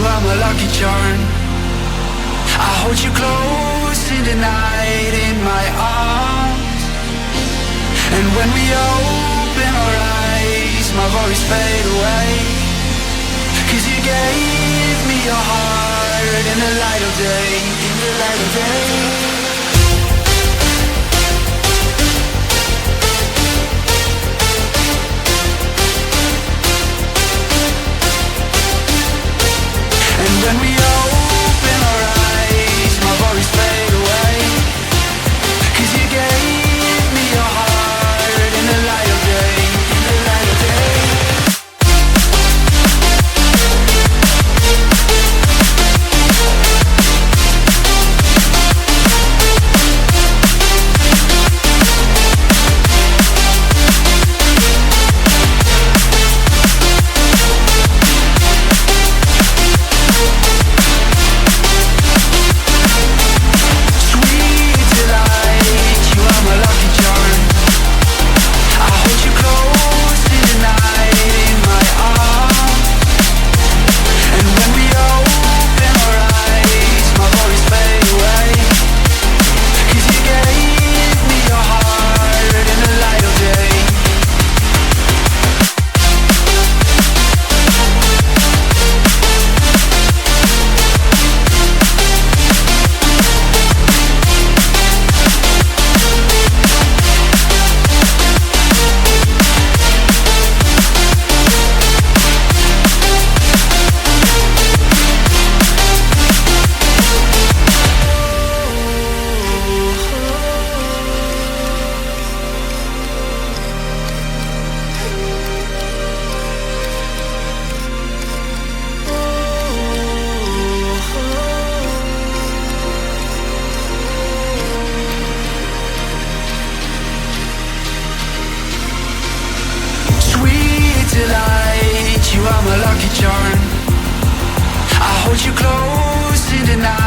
are my lucky charm. I hold you close in the night in my arms. And when we open our eyes, my worries fade away. 'Cause you gave me your heart in the light of day, in the light of day. When we open our eyes, my worries fade away. 'Cause you gave me your heart in the light of day, in the light of day. You are my lucky charm. I hold you close in the night.